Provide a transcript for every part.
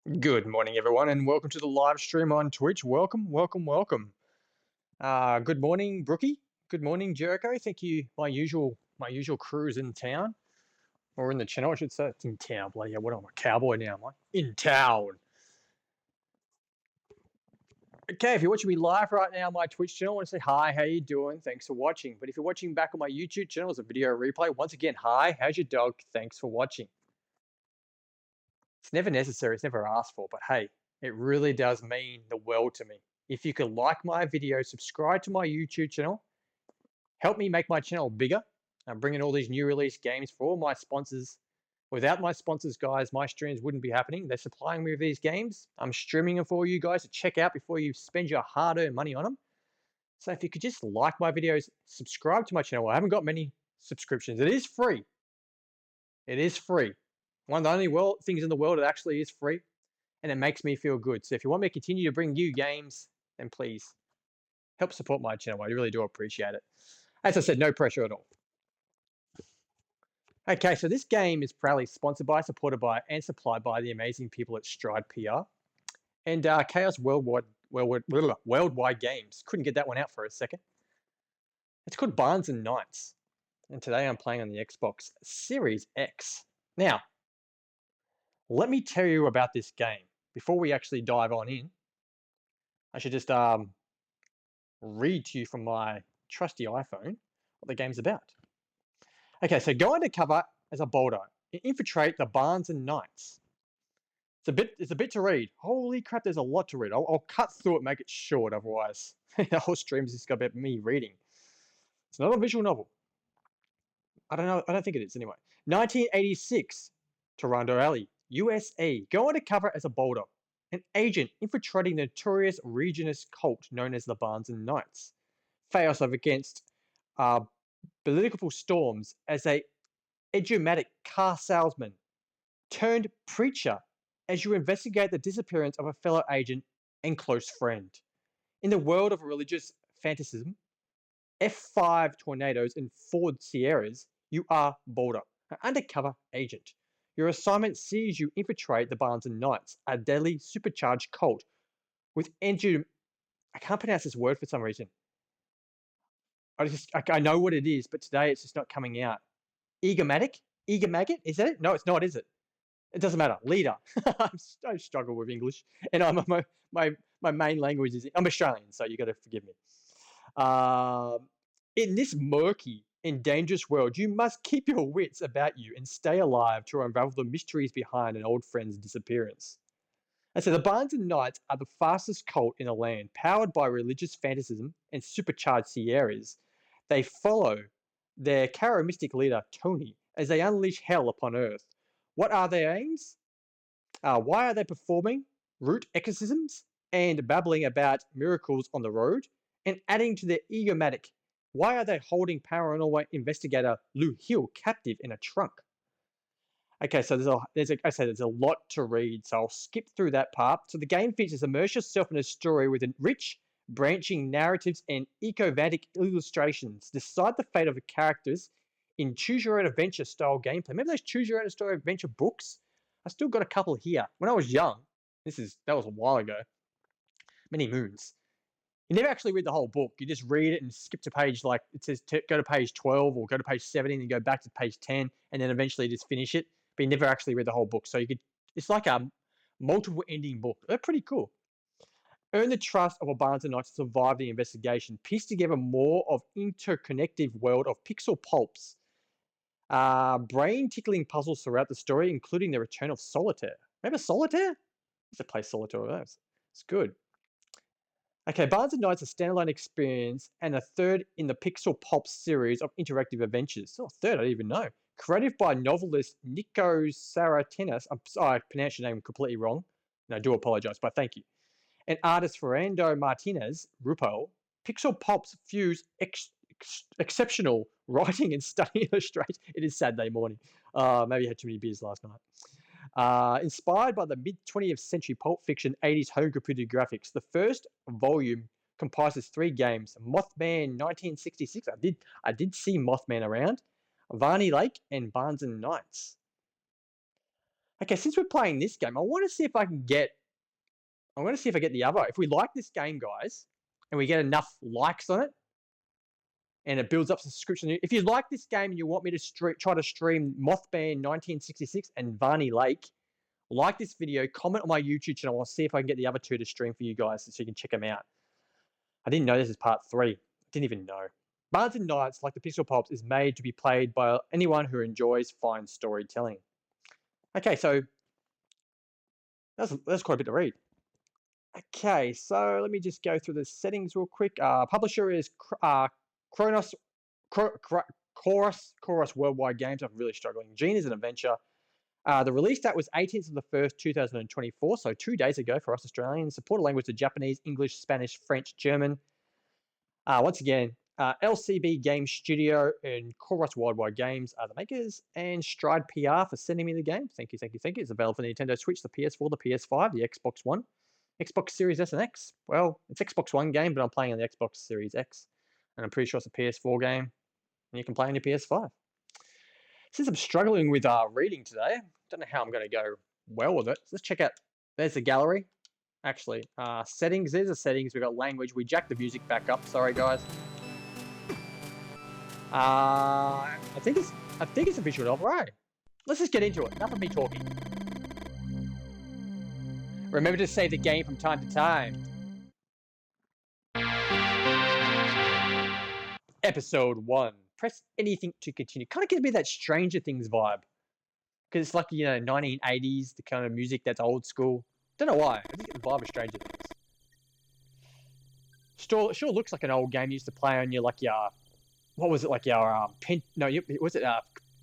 Good morning, everyone, and welcome to the live stream on Twitch. Welcome, welcome, welcome. Good morning, Brookie. Good morning, Jericho. Thank you. My usual crew is in town, or in the channel, I should say. It's in town. Bloody hell, what am I, a cowboy now? I'm like in town. Okay, if you're watching me live right now on my Twitch channel, I want to say hi. How you doing? Thanks for watching. But if you're watching back on my YouTube channel as a video replay, once again, hi. How's your dog? Thanks for watching. It's never necessary, it's never asked for, but hey, it really does mean the world to me. If you could like my video, subscribe to my YouTube channel, help me make my channel bigger. I'm bringing all these new release games for all my sponsors. Without my sponsors, guys, my streams wouldn't be happening. They're supplying me with these games. I'm streaming them for you guys to check out before you spend your hard-earned money on them. So if you could just like my videos, subscribe to my channel. I haven't got many subscriptions. It is free. It is free. One of the only things in the world that actually is free, and it makes me feel good. So if you want me to continue to bring you games, then please help support my channel. I really do appreciate it. As I said, no pressure at all. Okay, so this game is proudly sponsored by, supported by, and supplied by the amazing people at Stride PR and Chaos Worldwide Games. Couldn't get that one out for a second. It's called Bahnsen, and today I'm playing on the Xbox Series X. Now, let me tell you about this game. Before we actually dive on in, I should just read to you from my trusty iPhone what the game's about. Okay, so go undercover as a boulder and infiltrate the Bahnsen Knights. It's a bit to read. Holy crap, there's a lot to read. I'll cut through it, make it short, otherwise the whole stream's just about me reading. It's not a visual novel. I don't know. I don't think it is anyway. 1986, Toronto Alley, USA. Go undercover as a boulder, an agent infiltrating the notorious regionist cult known as the Bahnsen Knights. Face off against political storms as a idiomatic car salesman turned preacher as you investigate the disappearance of a fellow agent and close friend. In the world of religious fantasism, F5 tornadoes and Ford Sierras, you are Boulder, an undercover agent. Your assignment sees you infiltrate the Bahnsen Knights, a deadly supercharged cult with I can't pronounce this word for some reason. I know what it is, but today it's just not coming out. Egomatic? Egomaggot? Is that it? No, it's not, is it? It doesn't matter. Leader. I struggle with English, and my main language is I'm Australian, so you got to forgive me. In this murky and dangerous world, you must keep your wits about you and stay alive to unravel the mysteries behind an old friend's disappearance. And so the Bahnsen Knights are the fastest cult in the land, powered by religious fanaticism and supercharged Sierras. They follow their charismatic leader, Tony, as they unleash hell upon Earth. What are their aims? Why are they performing root exorcisms and babbling about miracles on the road? And adding to their egomatic, why are they holding paranormal investigator Lou Hill captive in a trunk? Okay, so there's a lot to read, so I'll skip through that part. So the game features immerse yourself in a story with rich, branching narratives and ecovantic illustrations. Decide the fate of the characters in choose your own adventure style gameplay. Remember those choose your own story adventure books? I still got a couple here. When I was young, that was a while ago, many moons. You never actually read the whole book. You just read it and skip to page, like it says, go to page 12 or go to page 17 and go back to page 10 and then eventually just finish it. But you never actually read the whole book. So it's like a multiple ending book. They're pretty cool. Earn the trust of a Bahnsen Knight to survive the investigation. Piece together more of interconnected world of pixel pulps. Brain-tickling puzzles throughout the story, including the return of Solitaire. Remember Solitaire? I used to play Solitaire with those. It's good. Okay, Bahnsen Knights is a standalone experience and a third in the Pixel Pop series of interactive adventures. Oh, third, I didn't even know. Created by novelist Nico Saratinas. I'm sorry, I pronounced your name completely wrong, and I do apologize, but thank you. And artist Fernando Martinez, RuPaul, Pixel Pops fuse exceptional writing and stunning illustration. It is Saturday morning. Maybe I had too many beers last night. Inspired by the mid-20th century pulp fiction 80s home computer graphics, the first volume comprises 3 games: Mothman 1966. I did see Mothman around, Varney Lake, and Bahnsen Knights. Okay, since we're playing this game, I want to see if I can get. I want to see if I get the other. If we like this game, guys, and we get enough likes on it, and it builds up subscription. If you like this game and you want me to try to stream Mothman 1966 and Varney Lake, like this video, comment on my YouTube channel. I'll see if I can get the other two to stream for you guys so you can check them out. I didn't know this is part 3. I didn't even know. Bahnsen Nights, like the Pixel Pops, is made to be played by anyone who enjoys fine storytelling. Okay, so that's quite a bit to read. Okay, so let me just go through the settings real quick. Publisher is Chorus Worldwide Games. I'm really struggling. Gene is an adventure. The release date was 18th of the 1st, 2024, so 2 days ago for us Australians. Supported language to Japanese, English, Spanish, French, German. Once again, LCB Game Studio and Chorus Worldwide Games are the makers, and Stride PR for sending me the game. Thank you. It's available for the Nintendo Switch, the PS4, the PS5, the Xbox One, Xbox Series S and X. Well, it's Xbox One game, but I'm playing on the Xbox Series X, and I'm pretty sure it's a PS4 game, and you can play on your PS5. Since I'm struggling with reading today, don't know how I'm going to go well with it. So let's check out. There's the gallery. Actually, settings. There's the settings. We've got language. We jacked the music back up. Sorry, guys. I think it's a visual novel. Right. Let's just get into it. Enough of me talking. Remember to save the game from time to time. Episode 1. Press anything to continue. Kind of gives me that Stranger Things vibe. Because it's like, 1980s, the kind of music that's old school. Don't know why. I just get the vibe of Stranger Things. Sure looks like an old game you used to play on your, what was it,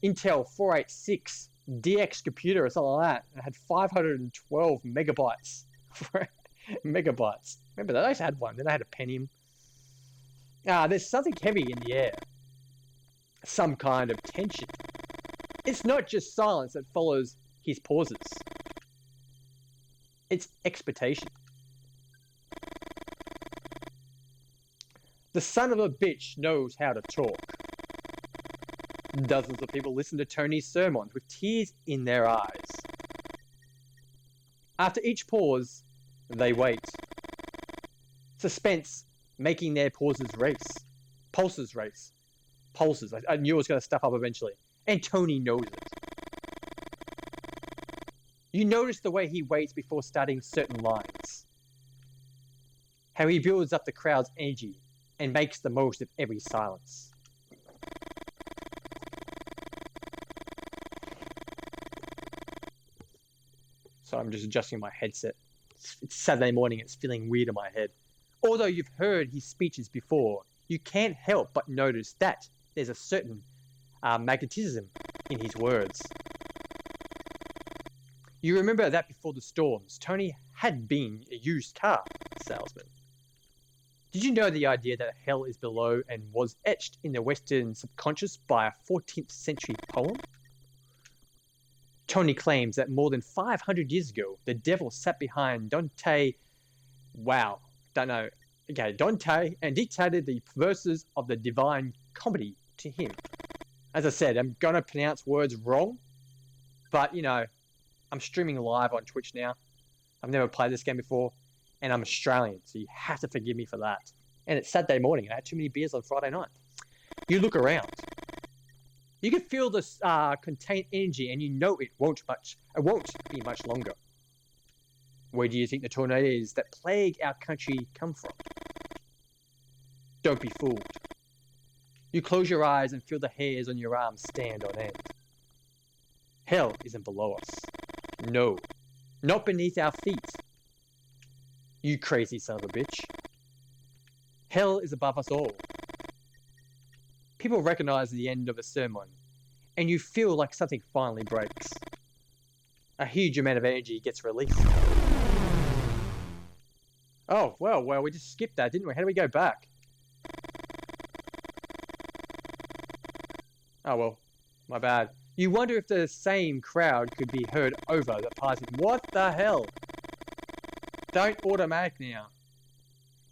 Intel 486 DX computer or something like that. And it had 512 megabytes. Megabytes. Remember that? I just had one. Then I had a Pentium. There's something heavy in the air. Some kind of tension. It's not just silence that follows his pauses. It's expectation. The son of a bitch knows how to talk. Dozens of people listen to Tony's sermons with tears in their eyes. After each pause, they wait. Suspense making their pauses race. Pulses race. Pulses. I knew it was going to stuff up eventually. And Tony knows it. You notice the way he waits before starting certain lines. How he builds up the crowd's energy and makes the most of every silence. So I'm just adjusting my headset. It's Saturday morning, it's feeling weird in my head. Although you've heard his speeches before, you can't help but notice that there's a certain magnetism in his words. You remember that before the storms, Tony had been a used car salesman. Did you know the idea that hell is below and was etched in the Western subconscious by a 14th century poem? Tony claims that more than 500 years ago, the devil sat behind Dante, Dante, and dictated the verses of the Divine Comedy to him. As I said, I'm going to pronounce words wrong, but, I'm streaming live on Twitch now. I've never played this game before, and I'm Australian, so you have to forgive me for that. And it's Saturday morning, and I had too many beers on Friday night. You look around. You can feel this contained energy, and you know it won't be much longer. Where do you think the tornadoes that plague our country come from? Don't be fooled. You close your eyes and feel the hairs on your arms stand on end. Hell isn't below us. No, not beneath our feet. You crazy son of a bitch. Hell is above us all. People recognize the end of a sermon, and you feel like something finally breaks. A huge amount of energy gets released. Oh, well, we just skipped that, didn't we? How do we go back? Oh, well, my bad. You wonder if the same crowd could be heard over the passing. What the hell? Don't automatic now.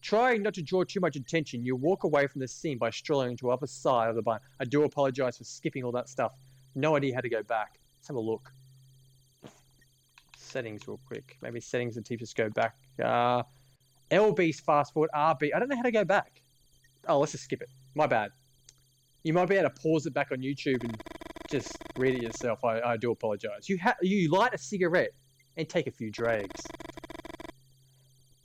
Trying not to draw too much attention, you walk away from the scene by strolling to the other side of the barn. I do apologize for skipping all that stuff. No idea how to go back. Let's have a look. Settings real quick. Maybe settings and just go back. LB's fast forward. RB. I don't know how to go back. Oh, let's just skip it. My bad. You might be able to pause it back on YouTube and just read it yourself. I do apologize. You light a cigarette and take a few drags.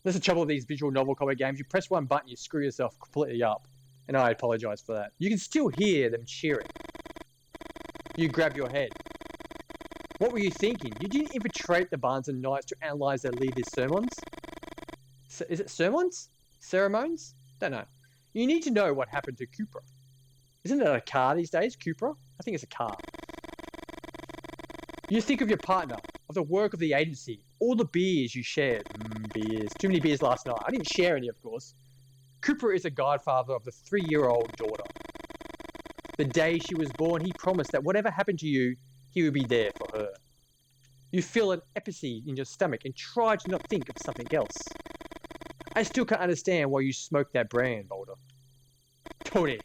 That's the trouble with these visual novel comic games. You press one button, you screw yourself completely up. And I apologize for that. You can still hear them cheering. You grab your head. What were you thinking? You didn't infiltrate the Bahnsen Knights to analyze their leaders' sermons? Is it sermons? Ceremonies? Don't know. You need to know what happened to Cupra. Isn't it a car these days, Cupra? I think it's a car. You think of your partner, of the work of the agency, all the beers you shared. Beers. Too many beers last night. I didn't share any, of course. Cooper is the godfather of the 3-year-old daughter. The day she was born, he promised that whatever happened to you, he would be there for her. You feel an epilepsy in your stomach and try to not think of something else. I still can't understand why you smoked that brand, Boulder. Tony!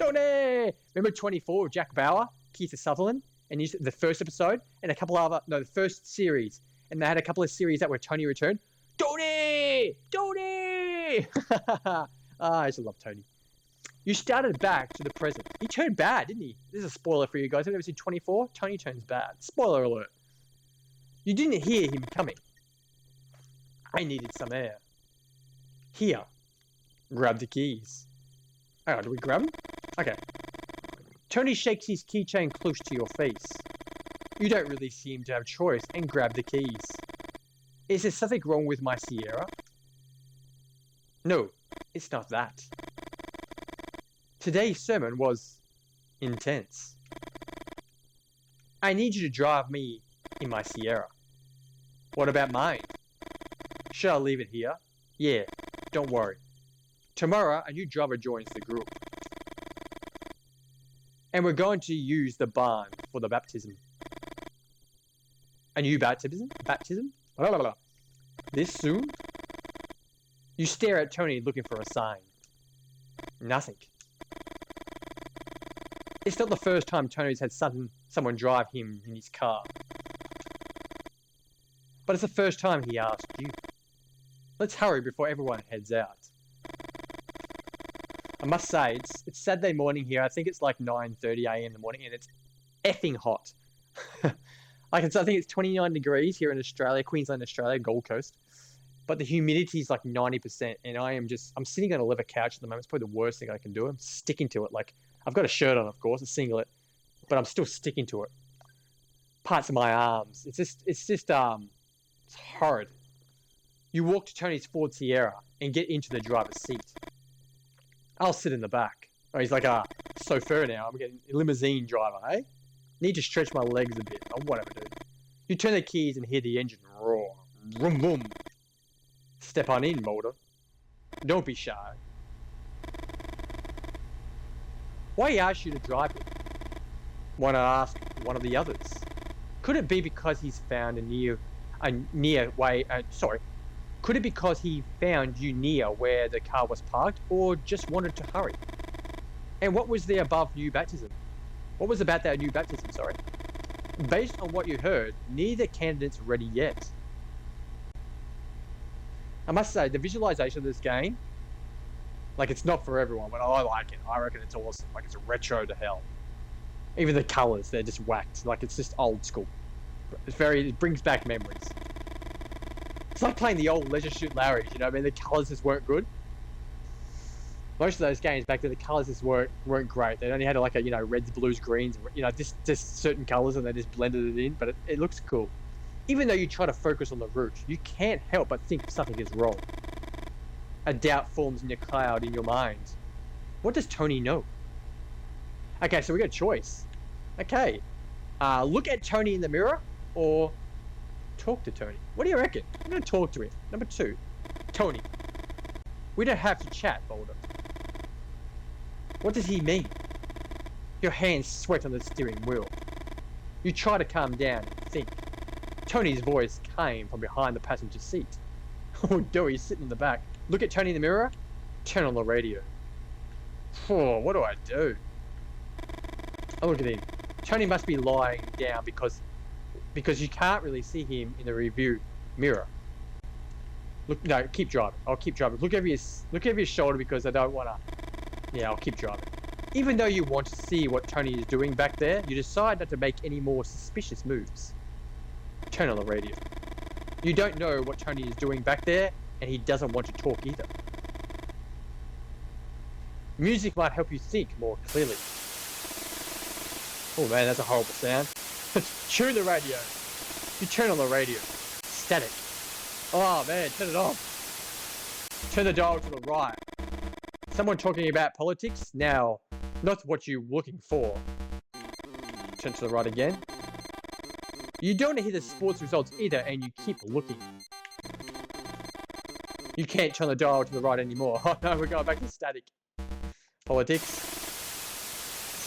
Remember 24 with Jack Bauer, Keith Sutherland, and the first episode, and a couple other, no, the first series, and they had a couple of series that were Tony returned. Tony! I used to love Tony. You started back to the present. He turned bad, didn't he? This is a spoiler for you guys. Have you ever seen 24? Tony turns bad. Spoiler alert. You didn't hear him coming. I needed some air. Here. Grab the keys. Hang on, do we grab them? Okay. Tony shakes his keychain close to your face. You don't really seem to have choice and grab the keys. Is there something wrong with my Sierra? No, it's not that. Today's sermon was intense. I need you to drive me in my Sierra. What about mine? Should I leave it here? Yeah, don't worry. Tomorrow, a new driver joins the group. And we're going to use the barn for the baptism. A new baptism? Blah, blah, blah. This soon? You stare at Tony looking for a sign. Nothing. It's not the first time Tony's had someone drive him in his car. But it's the first time he asked you. Let's hurry before everyone heads out. I must say, it's Saturday morning here. I think it's like 9:30 a.m. in the morning, and it's effing hot. I think it's 29 degrees here in Australia, Queensland, Australia, Gold Coast. But the humidity is like 90%, and I'm sitting on a leather couch at the moment. It's probably the worst thing I can do. I'm sticking to it. Like, I've got a shirt on, of course, a singlet, but I'm still sticking to it. Parts of my arms. It's horrid. You walk to Tony's Ford Sierra and get into the driver's seat. I'll sit in the back. Oh, he's like a chauffeur now. I'm getting a limousine driver, eh? Need to stretch my legs a bit. Oh, whatever, dude. You turn the keys and hear the engine roar. Vroom, vroom. Step on in, Mulder. Don't be shy. Why ask you to drive it? Why not ask one of the others? Could it be because he's found Could it because he found you near where the car was parked, or just wanted to hurry? And what was there above new baptism? What was about that new baptism, sorry? Based on what you heard, neither candidate's ready yet. I must say, the visualization of this game, like, it's not for everyone, but I like it. I reckon it's awesome. Like, it's retro to hell. Even the colors, they're just whacked. Like, it's just old school. It brings back memories. It's like playing the old Leisure Suit Larrys, you know what I mean? The colors just weren't good. Most of those games back then, the colors just weren't great. They only had like reds, blues, greens, just certain colors, and they just blended it in, but it looks cool. Even though you try to focus on the route, you can't help but think something is wrong. A doubt forms in a cloud in your mind. What does Tony know? Okay, so we got a choice. Okay. Look at Tony in the mirror, or talk to Tony. What do you reckon? I'm going to talk to him. Number 2. Tony. We don't have to chat, Boulder. What does he mean? Your hands sweat on the steering wheel. You try to calm down and think. Tony's voice came from behind the passenger seat. Oh, Dewey's sitting in the back. Look at Tony in the mirror. Turn on the radio. Oh, what do I do? Oh, look at him. Tony must be lying down because because you can't really see him in the review mirror. Look, no, keep driving. I'll keep driving. Look over your shoulder because I don't want to. Yeah, I'll keep driving. Even though you want to see what Tony is doing back there, you decide not to make any more suspicious moves. Turn on the radio. You don't know what Tony is doing back there, and he doesn't want to talk either. Music might help you think more clearly. Oh man, that's a horrible sound. Tune the radio. You turn on the radio. Static. Oh man, turn it off. Turn the dial to the right. Someone talking about politics? Now, not what you're looking for. Turn to the right again. You don't want to hear the sports results either, and you keep looking. You can't turn the dial to the right anymore. Oh no, we're going back to static. Politics.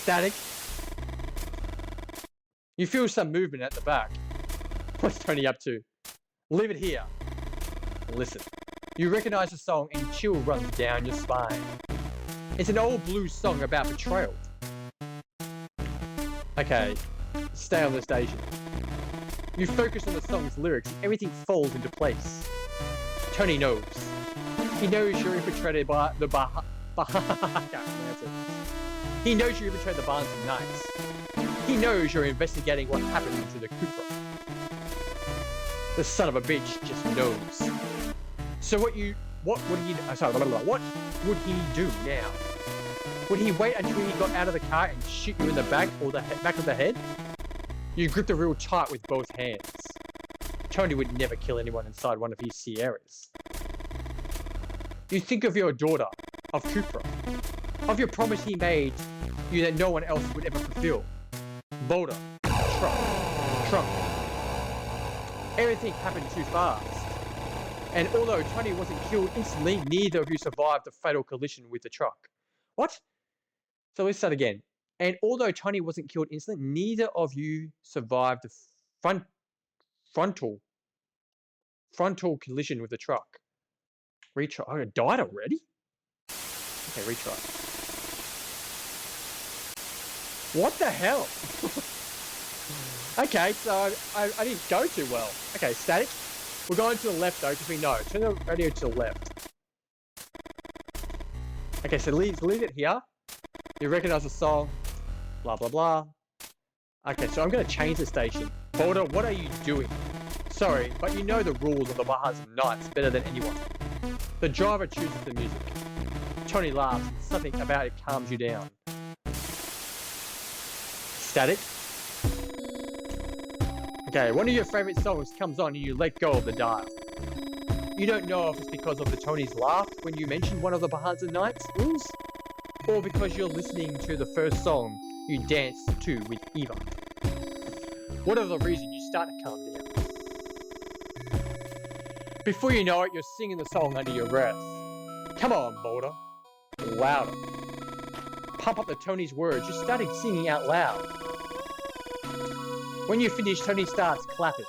Static. You feel some movement at the back. What's Tony up to? Leave it here. Listen. You recognize the song and chill runs down your spine. It's an old blues song about betrayal. Okay, stay on the station. You focus on the song's lyrics and everything falls into place. Tony knows. He knows you're infiltrated by the I can't pronounce it. He knows you infiltrated the Bahnsen Knights. He knows you're investigating what happened to the Cooper. The son of a bitch just knows. So what would he do now? Would he wait until he got out of the car and shoot you in the back or the back of the head? You grip the wheel tight with both hands. Tony would never kill anyone inside one of his Sierras. You think of your daughter, of Cooper, of your promise he made you that no one else would ever fulfill. Boulder, trunk. Everything happened too fast. And although Tony wasn't killed instantly, neither of you survived the fatal collision with the truck. What? So let's start again. And although Tony wasn't killed instantly, neither of you survived the frontal collision with the truck. Retry. Oh, I died already? Okay, retry. What the hell? Okay, so I didn't go too well. Okay, static. We're going to the left though, because we know. Turn the radio to the left. Okay, so leave it here. You recognize the song. Blah, blah, blah. Okay, so I'm going to change the station. Boulder, what are you doing? Sorry, but you know the rules of the Bahnsen Knights better than anyone. The driver chooses the music. Tony laughs and something about it calms you down. Static. Okay, one of your favorite songs comes on and you let go of the dial. You don't know if it's because of the Tony's laugh when you mentioned one of the Bahnsen Knights rules, or because you're listening to the first song you danced to with Eva. Whatever the reason, you start to calm down. Before you know it, you're singing the song under your breath. Come on, Boulder. Louder. Pump up the Tony's words. You started singing out loud. When you finish, Tony starts clapping.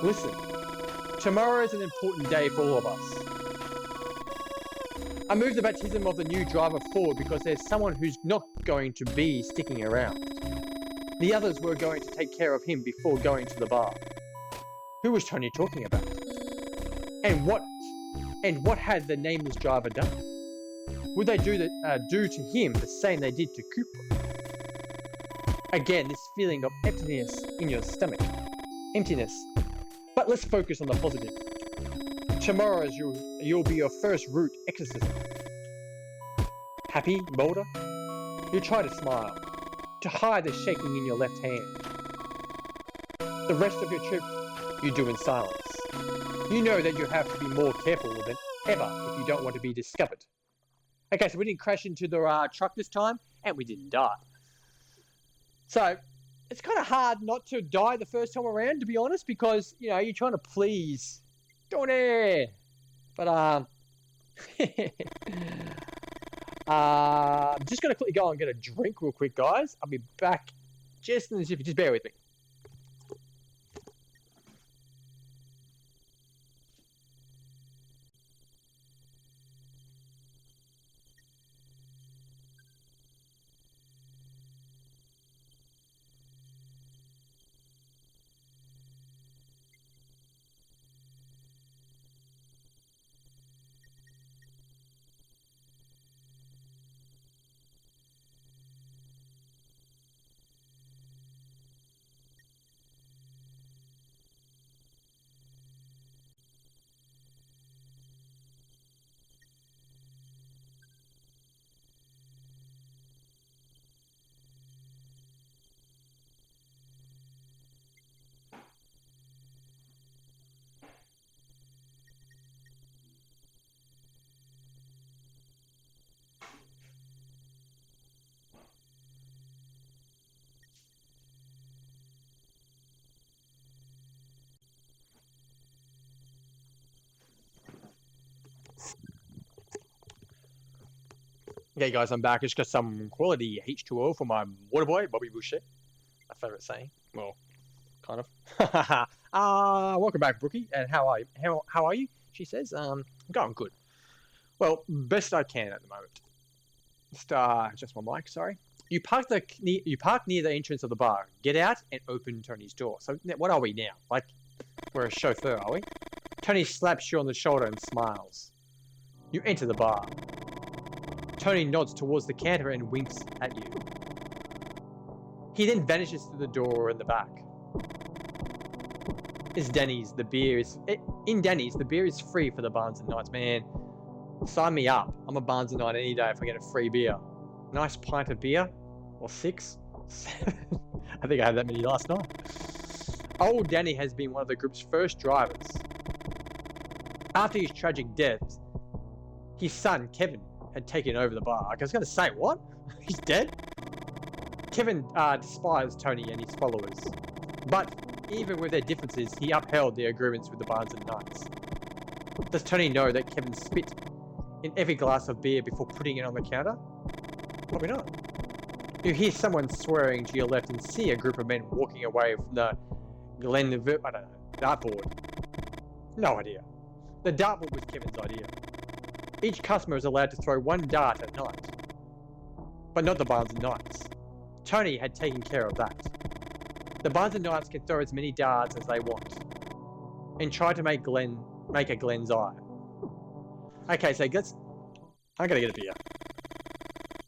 Listen. Tomorrow is an important day for all of us. I moved the baptism of the new driver forward because there's someone who's not going to be sticking around. The others were going to take care of him before going to the bar. Who was Tony talking about? And what had the nameless driver done? Would they do to him the same they did to Cooper? Again, this feeling of emptiness in your stomach. Emptiness. But let's focus on the positive. Tomorrow you'll be your first route exorcism. Happy, Boulder? You try to smile, to hide the shaking in your left hand. The rest of your trip you do in silence. You know that you have to be more careful than ever if you don't want to be discovered. Okay, so we didn't crash into the truck this time, and we didn't die. So, it's kind of hard not to die the first time around, to be honest, because, you know, you're trying to please Tony. But, I'm just going to quickly go and get a drink real quick, guys. I'll be back just in a second. Just bear with me. Okay, guys, I'm back. It's got some quality H2O for my water boy, Bobby Boucher. My favorite saying. Well, kind of. Welcome back, Brookie. And how are you? How are you? She says. I'm going good. Well, best I can at the moment. Just my mic. Sorry. You park near the entrance of the bar. Get out and open Tony's door. So what are we now? Like we're a chauffeur, are we? Tony slaps you on the shoulder and smiles. You enter the bar. Tony nods towards the counter and winks at you. He then vanishes through the door in the back. In Denny's, the beer is free for the Bahnsen nights. Man, sign me up. I'm a Bahnsen night any day if I get a free beer. Nice pint of beer, or 6, 7. I think I had that many last night. Old Danny has been one of the group's first drivers. After his tragic death, his son Kevin had taken over the bar. I was going to say, what? He's dead? Kevin despised Tony and his followers. But even with their differences, he upheld their agreements with the Bahnsen Knights. Does Tony know that Kevin spit in every glass of beer before putting it on the counter? Probably not. You hear someone swearing to your left and see a group of men walking away from the dartboard. No idea. The dartboard was Kevin's idea. Each customer is allowed to throw one dart at night. But not the Bahnsen Knights. Tony had taken care of that. The Bahnsen Knights can throw as many darts as they want. And try to make a Glenn's eye. Okay, so I'm gonna get a beer.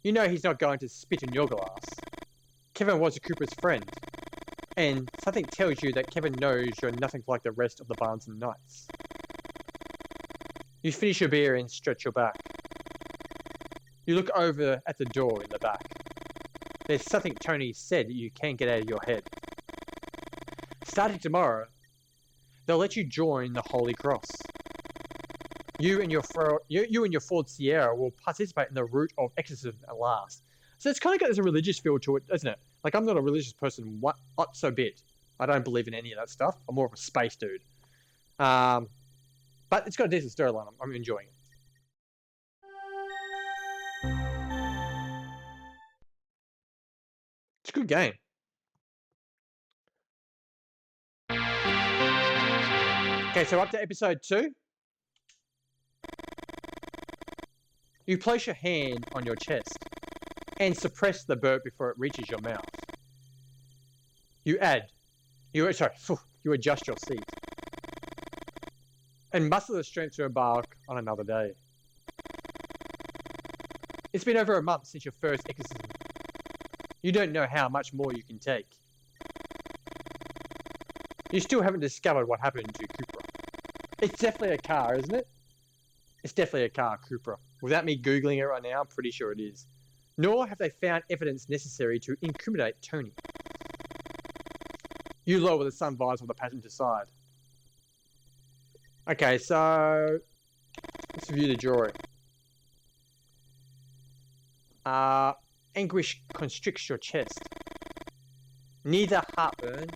You know he's not going to spit in your glass. Kevin was Cooper's friend. And something tells you that Kevin knows you're nothing like the rest of the Bahnsen Knights. You finish your beer and stretch your back. You look over at the door in the back. There's something Tony said that you can't get out of your head. Starting tomorrow, they'll let you join the Holy Cross. You and your Ford Sierra will participate in the route of exorcism at last. So it's kind of got this religious feel to it, doesn't it? Like, I'm not a religious person, not so bit. I don't believe in any of that stuff. I'm more of a space dude. But it's got a decent storyline. I'm enjoying it. It's a good game. Okay, so up to episode 2. You place your hand on your chest and suppress the burp before it reaches your mouth. You adjust your seat and muster the strength to embark on another day. It's been over a month since your first exorcism. You don't know how much more you can take. You still haven't discovered what happened to Cooper. It's definitely a car, isn't it? It's definitely a car, Cooper. Without me Googling it right now, I'm pretty sure it is. Nor have they found evidence necessary to incriminate Tony. You lower the sun visor on the passenger side. Okay, so let's view the drawing. Anguish constricts your chest. Neither heartburn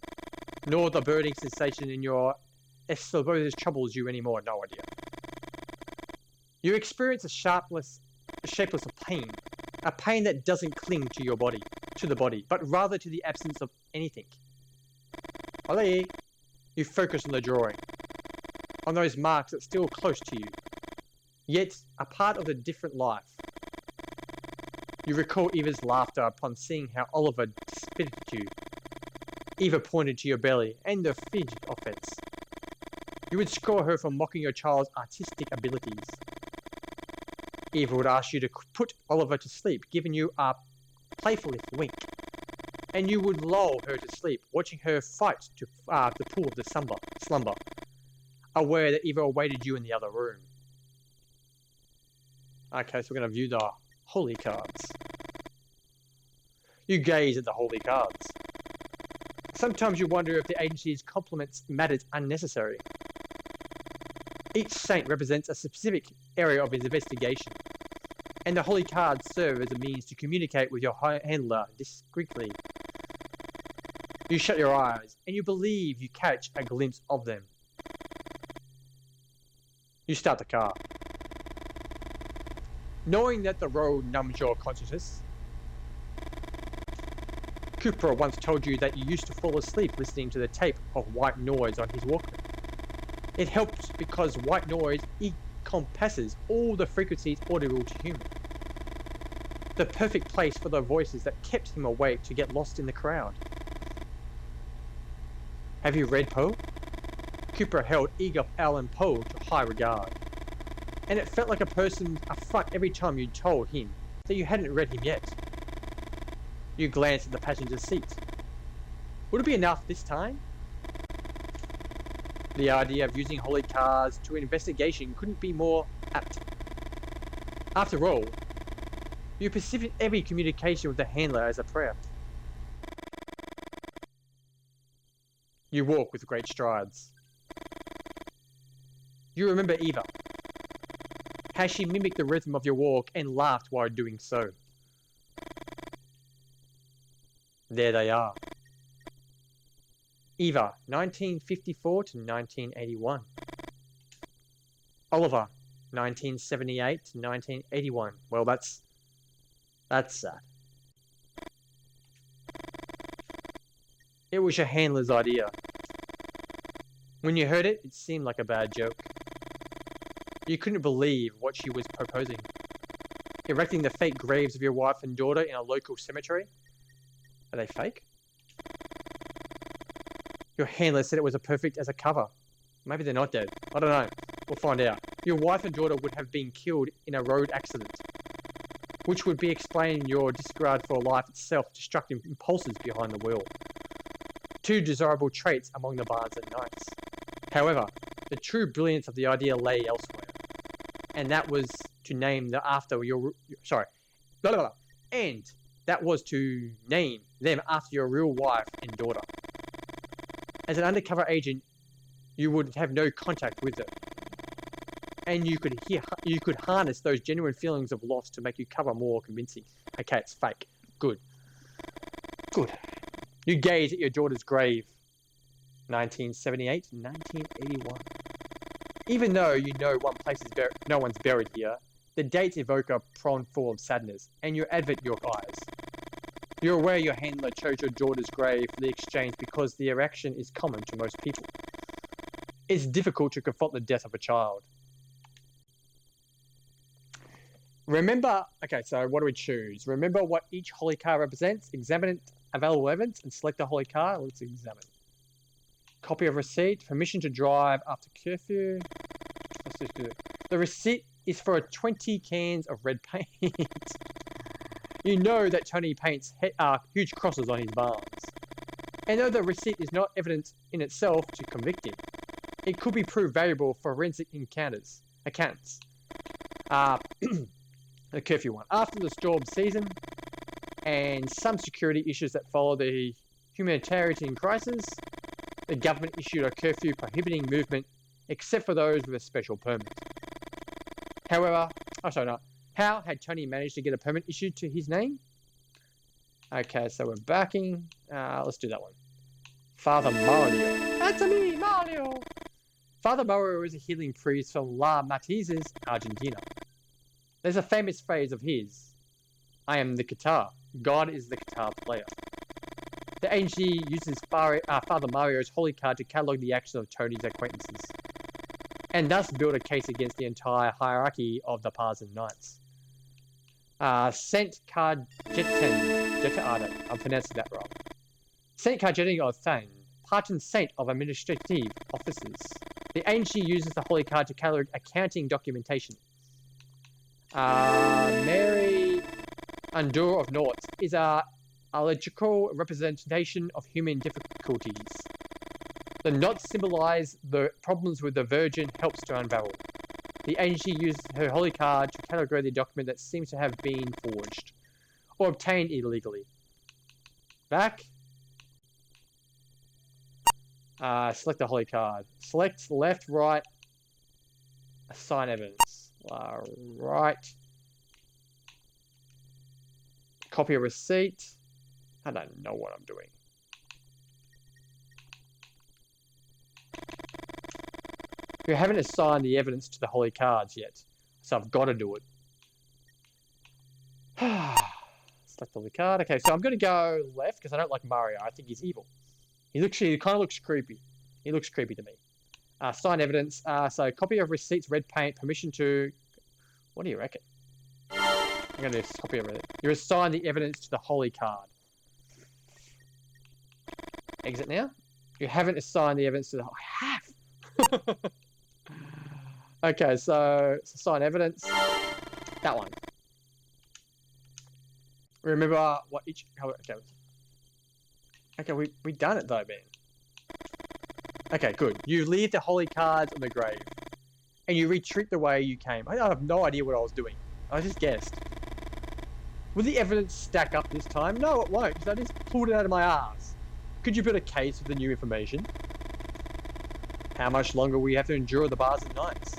nor the burning sensation in your esophagus troubles you anymore. No idea. You experience a shapeless pain. A pain that doesn't cling to the body, but rather to the absence of anything. Ollie, you focus on the drawing. On those marks that's still close to you, yet a part of a different life. You recall Eva's laughter upon seeing how Oliver spit at you. Eva pointed to your belly and the fidget offense. You would score her for mocking your child's artistic abilities. Eva would ask you to put Oliver to sleep, giving you a playful wink. And you would lull her to sleep, watching her fight to the pool of the slumber, aware that Eva awaited you in the other room. Okay, so we're going to view the holy cards. You gaze at the holy cards. Sometimes you wonder if the agency's compliments matters unnecessary. Each saint represents a specific area of his investigation, and the holy cards serve as a means to communicate with your handler discreetly. You shut your eyes, and you believe you catch a glimpse of them. You start the car. Knowing that the road numbs your consciousness, Cooper once told you that you used to fall asleep listening to the tape of white noise on his Walkman. It helps because white noise encompasses all the frequencies audible to human. The perfect place for the voices that kept him awake to get lost in the crowd. Have you read Poe? Cooper held Edgar Allan Poe to high regard, and it felt like a fuck every time you told him that you hadn't read him yet. You glanced at the passenger seat. Would it be enough this time? The idea of using holy cards to an investigation couldn't be more apt. After all, you perceived every communication with the handler as a prayer. You walk with great strides. You remember Eva. How she mimicked the rhythm of your walk and laughed while doing so. There they are. Eva, 1954 to 1981. Oliver, 1978 to 1981. Well, that's sad. It was your handler's idea. When you heard it, it seemed like a bad joke. You couldn't believe what she was proposing. Erecting the fake graves of your wife and daughter in a local cemetery? Are they fake? Your handler said it was perfect as a cover. Maybe they're not dead. I don't know. We'll find out. Your wife and daughter would have been killed in a road accident, which would be explaining your disregard for life itself, destructive impulses behind the wheel. Two desirable traits among the Bahnsen Knights. However, the true brilliance of the idea lay elsewhere, and that was to name them after your real wife and daughter. As an undercover agent, you would have no contact with them, and you could harness those genuine feelings of loss to make your cover more convincing. Okay, it's fake. Good. You gaze at your daughter's grave, 1978 to 1981. Even though you know one place is no one's buried here, the dates evoke a pronged full of sadness, and you avert your eyes. You're aware your handler chose your daughter's grave for the exchange because the reaction is common to most people. It's difficult to confront the death of a child. So what do we choose? Remember what each holy card represents, examine available evidence, and select the holy card. Let's examine. Copy of receipt, permission to drive after curfew. Let's just do it. The receipt is for 20 cans of red paint. You know that Tony paints huge crosses on his barns. And though the receipt is not evidence in itself to convict him, it could be proved valuable for forensic accounts. The curfew one. After the storm season and some security issues that follow the humanitarian crisis, the government issued a curfew prohibiting movement except for those with a special permit. However, how had Tony managed to get a permit issued to his name? Okay, so we're backing. Let's do that one. Father Mario. That's me, Mario! Father Mario is a healing priest from La Matizes, Argentina. There's a famous phrase of his, I am the guitar. God is the guitar player. The ANG uses Father Mario's holy card to catalogue the actions of Tony's acquaintances, and thus build a case against the entire hierarchy of the Bahnsen Knights. Saint Carjetan, I'm pronouncing that wrong. Saint Carjetan of Thang, patron saint of administrative officers. The ANG uses the holy card to catalogue accounting documentation. Mary Undur of Naught is a allegorical representation of human difficulties. The knots symbolize the problems with the Virgin helps to unravel. The ANG uses her holy card to categorize the document that seems to have been forged or obtained illegally. Back. Select the holy card. Select left, right. Assign evidence. Right. Copy a receipt. I don't know what I'm doing. We haven't assigned the evidence to the holy cards yet, so I've got to do it. Select all the card. Okay, so I'm going to go left because I don't like Mario. I think he's evil. He kind of looks creepy. He looks creepy to me. Sign evidence. So copy of receipts, red paint, permission to... What do you reckon? I'm going to do a copy of it. You assign the evidence to the holy card. Exit now. You haven't assigned the evidence to the... I have! Okay, so assign evidence. That one. Remember what each... Okay, we done it though, man. Okay, good. You leave the holy cards on the grave. And you retreat the way you came. I have no idea what I was doing. I just guessed. Will the evidence stack up this time? No, it won't, because I just pulled it out of my ass. Could you build a case with the new information? How much longer will you have to endure the Bahnsen nights?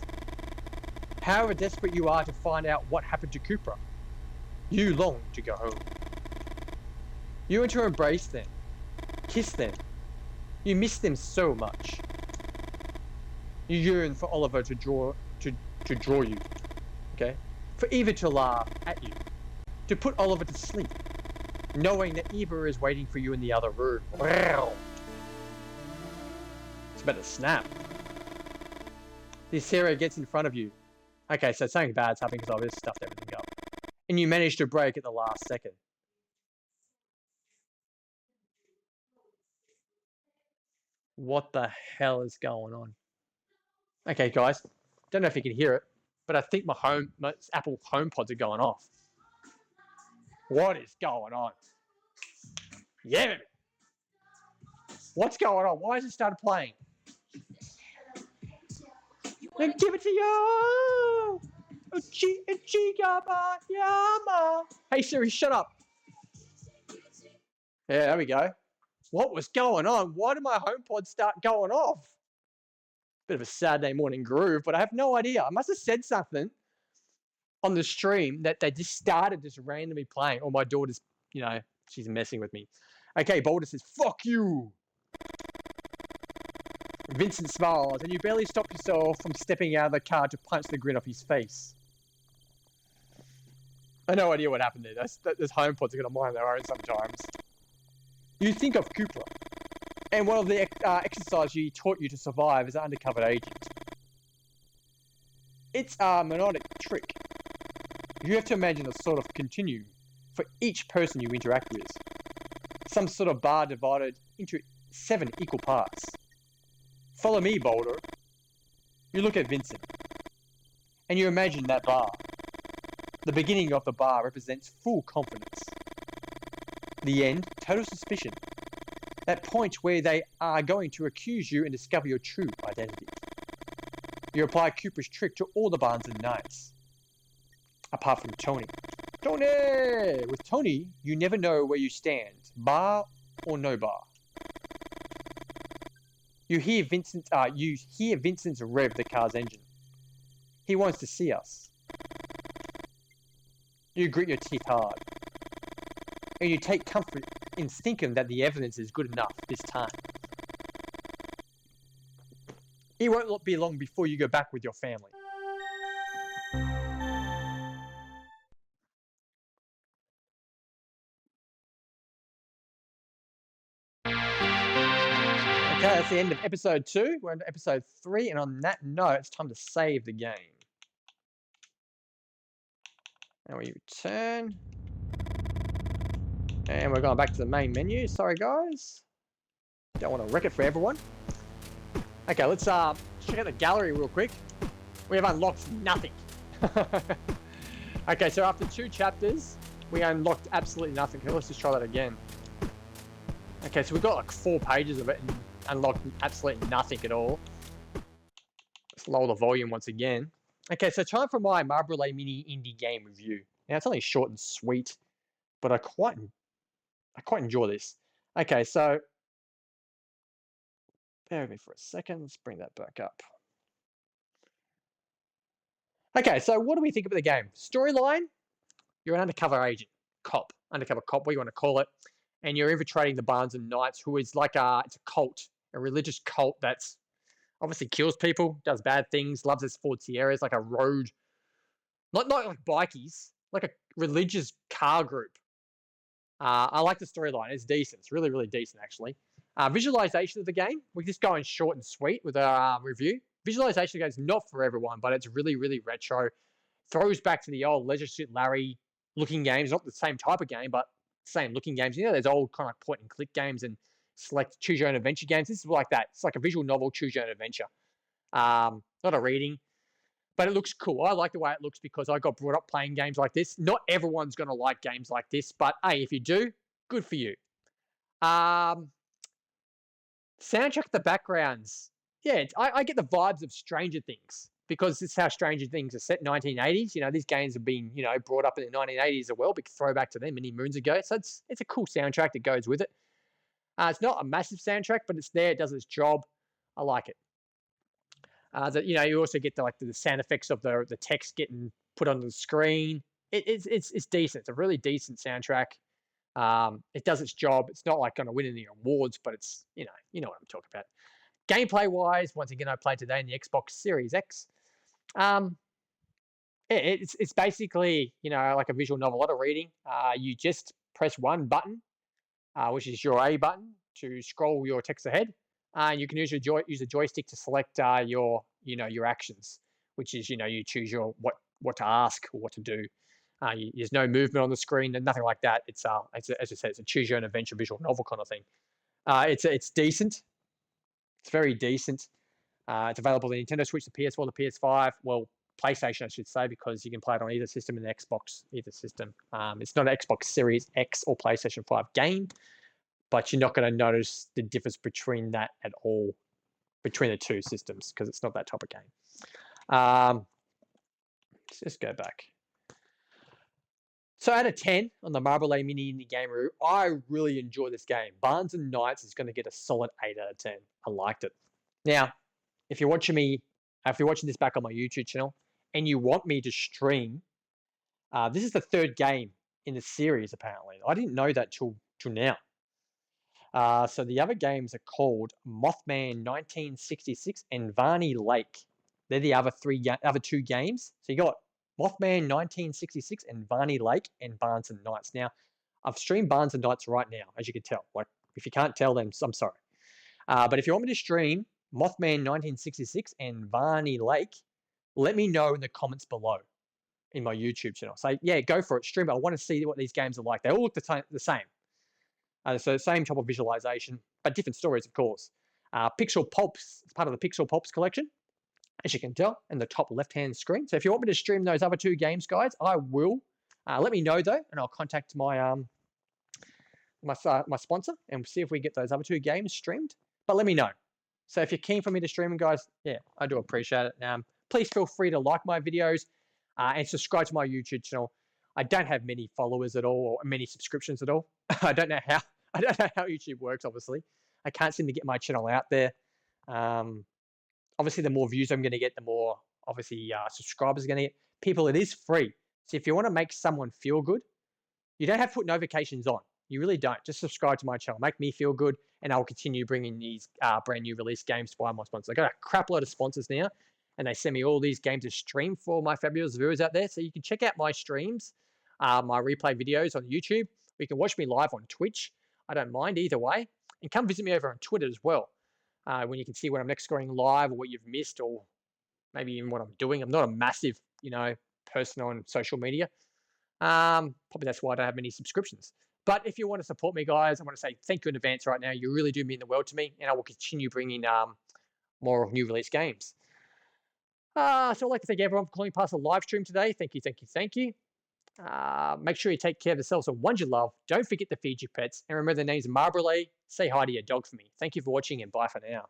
However desperate you are to find out what happened to Cooper, you long to go home. You want to embrace them, kiss them. You miss them so much. You yearn for Oliver to draw you, okay? For Eva to laugh at you, to put Oliver to sleep, knowing that Eva is waiting for you in the other room. It's about to snap. This hero gets in front of you. Okay, so something bad's happening because I just stuffed everything up. And you manage to break at the last second. What the hell is going on? Okay, guys. Don't know if you can hear it, but I think my Apple HomePods are going off. What is going on? Yeah. What's going on? Why has it started playing? And give it to you. Hey Siri, shut up. Yeah, there we go. What was going on? Why did my HomePod start going off? Bit of a Saturday morning groove, but I have no idea. I must have said something on the stream that they just started just randomly playing. Or my daughter's, she's messing with me. Okay, Boulder says, fuck you. Vincent smiles, and you barely stop yourself from stepping out of the car to punch the grin off his face. I have no idea what happened there. Those HomePods are going to mind their own sometimes. You think of Cooper, and one of the exercises he taught you to survive as an undercover agent. It's a monodic trick. You have to imagine a sort of continuum for each person you interact with. Some sort of bar divided into 7 equal parts. Follow me, Boulder. You look at Vincent, and you imagine that bar. The beginning of the bar represents full confidence. The end, total suspicion. That point where they are going to accuse you and discover your true identity. You apply Cooper's trick to all the Bahnsen nights. Apart from Tony. Tony! With Tony, you never know where you stand, bar or no bar. You hear Vincent's rev the car's engine. He wants to see us. You grit your teeth hard. And you take comfort in thinking that the evidence is good enough this time. It won't be long before you go back with your family. Okay, that's the end of episode 2. We're on to episode 3, and on that note, it's time to save the game. And we return. And we're going back to the main menu. Sorry, guys. Don't want to wreck it for everyone. Okay, let's check out the gallery real quick. We have unlocked nothing. Okay, so after 2 chapters, we unlocked absolutely nothing. Okay, let's just try that again. Okay, so we've got like 4 pages of it and unlocked absolutely nothing at all. Let's lower the volume once again. Okay, so time for my Marble Mini indie game review. Now, it's only short and sweet, but I quite enjoy this. Okay, so bear with me for a second. Let's bring that back up. Okay, so what do we think of the game? Storyline, you're an undercover agent, undercover cop, what you want to call it, and you're infiltrating the Bahnsen Knights, who is like it's a cult, a religious cult that's obviously kills people, does bad things, loves its Ford Sierras, like a road, not like bikies, like religious car group. I like the storyline. It's decent. It's really, really decent, actually. Visualization of the game. We're just going short and sweet with our review. Visualization of the game is not for everyone, but it's really, really retro. Throws back to the old Leisure Suit Larry looking games. Not the same type of game, but same looking games. You know, there's old kind of point and click games and select choose your own adventure games. This is like that. It's like a visual novel, choose your own adventure. Not a reading, but it looks cool. I like the way it looks because I got brought up playing games like this. Not everyone's going to like games like this, but hey, if you do, good for you. Soundtrack, the backgrounds. Yeah, I get the vibes of Stranger Things because it's how Stranger Things are set 1980s. You know, these games have been, brought up in the 1980s as well, big throwback to them many moons ago. So it's a cool soundtrack that goes with it. It's not a massive soundtrack, but it's there. It does its job. I like it. You also get the sound effects of the text getting put on the screen. It's decent. It's a really decent soundtrack. It does its job. It's not like going to win any awards, but it's you know what I'm talking about. Gameplay wise, once again, I played today in the Xbox Series X. It's basically like a visual novel, a lot of reading. You just press one button, which is your A button, to scroll your text ahead. You can use use a joystick to select your actions, which is you choose your what to ask or what to do. There's no movement on the screen and nothing like that. It's as I said, it's a choose your own adventure visual novel kind of thing. It's decent. It's very decent. It's available on the Nintendo Switch, the PS4, the PS5. Well, PlayStation, I should say, because you can play it on either system, and the Xbox, either system. It's not an Xbox Series X or PlayStation 5 game, but you're not going to notice the difference between that at all, between the two systems, because it's not that type of game. Let's just go back. So out of 10 on the Marble A Mini Indie Game Review, I really enjoy this game. Bahnsen is going to get a solid 8 out of 10. I liked it. Now, if you're watching this back on my YouTube channel, and you want me to stream, this is the third game in the series, apparently. I didn't know that till now. So the other games are called Mothman 1966 and Varney Lake. They're the other two games. So you got Mothman 1966 and Varney Lake and Bahnsen Nights. Now, I've streamed Bahnsen Nights right now, as you can tell. Like, if you can't tell, then I'm sorry. But if you want me to stream Mothman 1966 and Varney Lake, let me know in the comments below in my YouTube channel. Say, yeah, go for it, stream it. I want to see what these games are like. They all look the same. So same type of visualization, but different stories, of course. Pixel Pulps, it's part of the Pixel Pulps collection, as you can tell, in the top left-hand screen. So if you want me to stream those other two games, guys, I will. Let me know, though, and I'll contact my my sponsor and see if we get those other two games streamed. But let me know. So if you're keen for me to stream them, guys, yeah, I do appreciate it. Please feel free to like my videos and subscribe to my YouTube channel. I don't have many followers at all or many subscriptions at all. I don't know how YouTube works, obviously. I can't seem to get my channel out there. Obviously, the more views I'm going to get, the more, obviously, subscribers are going to get. People, it is free. So if you want to make someone feel good, you don't have to put notifications on. You really don't. Just subscribe to my channel. Make me feel good, and I'll continue bringing these brand new release games by my sponsors. I got a crap load of sponsors now, and they send me all these games to stream for my fabulous viewers out there. So you can check out my streams, my replay videos on YouTube. Or you can watch me live on Twitch. I don't mind either way. And come visit me over on Twitter as well, when you can see when I'm next going live or what you've missed or maybe even what I'm doing. I'm not a massive, person on social media. Probably that's why I don't have many subscriptions. But if you want to support me, guys, I want to say thank you in advance right now. You really do mean the world to me, and I will continue bringing more new release games. So I'd like to thank everyone for calling past the live stream today. Thank you, thank you, thank you. Make sure you take care of yourselves and ones you love. Don't forget to feed your pets. And remember, the name's Marbrele. Say hi to your dog for me. Thank you for watching, and bye for now.